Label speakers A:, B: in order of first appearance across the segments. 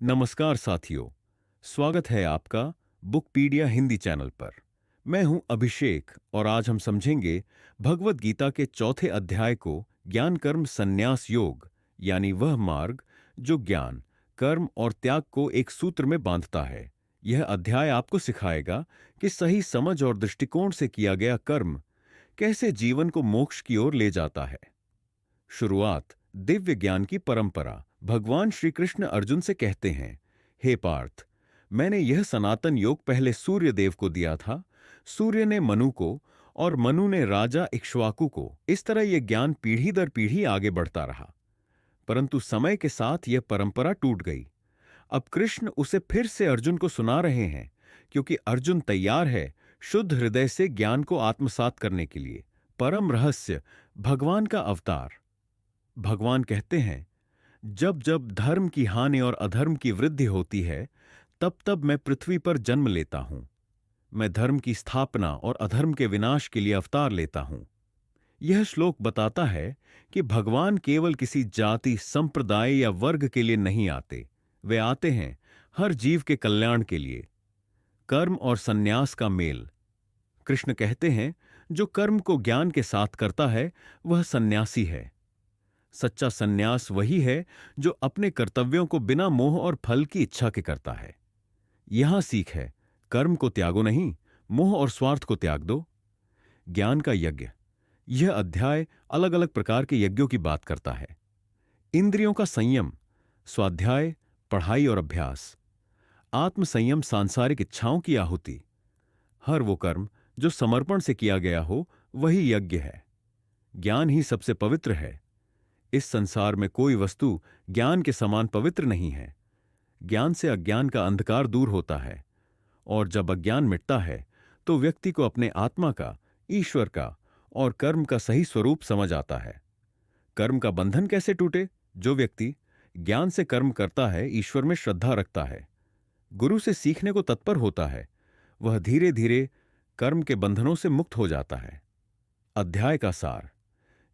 A: नमस्कार साथियों, स्वागत है आपका बुकपीडिया हिंदी चैनल पर। मैं हूं अभिषेक और आज हम समझेंगे भगवत गीता के चौथे अध्याय को, ज्ञान कर्म संन्यास योग, यानी वह मार्ग जो ज्ञान, कर्म और त्याग को एक सूत्र में बांधता है। यह अध्याय आपको सिखाएगा कि सही समझ और दृष्टिकोण से किया गया कर्म कैसे जीवन को मोक्ष की ओर ले जाता है। शुरुआत दिव्य ज्ञान की परंपरा। भगवान श्री कृष्ण अर्जुन से कहते हैं, हे पार्थ, मैंने यह सनातन योग पहले सूर्य देव को दिया था, सूर्य ने मनु को और मनु ने राजा इक्ष्वाकु को। इस तरह यह ज्ञान पीढ़ी दर पीढ़ी आगे बढ़ता रहा, परंतु समय के साथ यह परंपरा टूट गई। अब कृष्ण उसे फिर से अर्जुन को सुना रहे हैं, क्योंकि अर्जुन तैयार है शुद्ध हृदय से ज्ञान को आत्मसात करने के लिए। परम रहस्य, भगवान का अवतार। भगवान कहते हैं, जब जब धर्म की हानि और अधर्म की वृद्धि होती है, तब तब मैं पृथ्वी पर जन्म लेता हूं। मैं धर्म की स्थापना और अधर्म के विनाश के लिए अवतार लेता हूं। यह श्लोक बताता है कि भगवान केवल किसी जाति, संप्रदाय या वर्ग के लिए नहीं आते। वे आते हैं हर जीव के कल्याण के लिए। कर्म और संन्यास का मेल। कृष्ण कहते हैं, जो कर्म को ज्ञान के साथ करता है वह सन्यासी है। सच्चा सन्यास वही है जो अपने कर्तव्यों को बिना मोह और फल की इच्छा के करता है। यहां सीख है, कर्म को त्यागो नहीं, मोह और स्वार्थ को त्याग दो। ज्ञान का यज्ञ। यह अध्याय अलग अलग प्रकार के यज्ञों की बात करता है। इंद्रियों का संयम, स्वाध्याय, पढ़ाई और अभ्यास। आत्म संयम, सांसारिक इच्छाओं की आहुति। हर वो कर्म जो समर्पण से किया गया हो वही यज्ञ है। ज्ञान ही सबसे पवित्र है। इस संसार में कोई वस्तु ज्ञान के समान पवित्र नहीं है। ज्ञान से अज्ञान का अंधकार दूर होता है, और जब अज्ञान मिटता है तो व्यक्ति को अपने आत्मा का, ईश्वर का और कर्म का सही स्वरूप समझ आता है। कर्म का बंधन कैसे टूटे? जो व्यक्ति ज्ञान से कर्म करता है, ईश्वर में श्रद्धा रखता है, गुरु से सीखने को तत्पर होता है, वह धीरे धीरे कर्म के बंधनों से मुक्त हो जाता है। अध्याय का सार।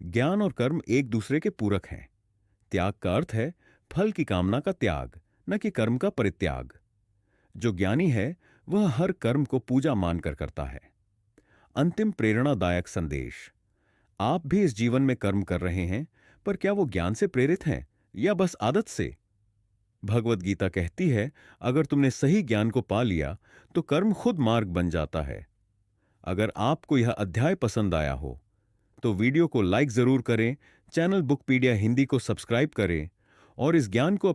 A: ज्ञान और कर्म एक दूसरे के पूरक हैं। त्याग का अर्थ है फल की कामना का त्याग, न कि कर्म का परित्याग। जो ज्ञानी है वह हर कर्म को पूजा मानकर करता है। अंतिम प्रेरणादायक संदेश। आप भी इस जीवन में कर्म कर रहे हैं, पर क्या वो ज्ञान से प्रेरित हैं या बस आदत से? भगवत गीता कहती है, अगर तुमने सही ज्ञान को पा लिया तो कर्म खुद मार्ग बन जाता है। अगर आपको यह अध्याय पसंद आया हो तो वीडियो को लाइक जरूर करें, चैनल बुकपीडिया हिंदी को सब्सक्राइब करें और इस ज्ञान को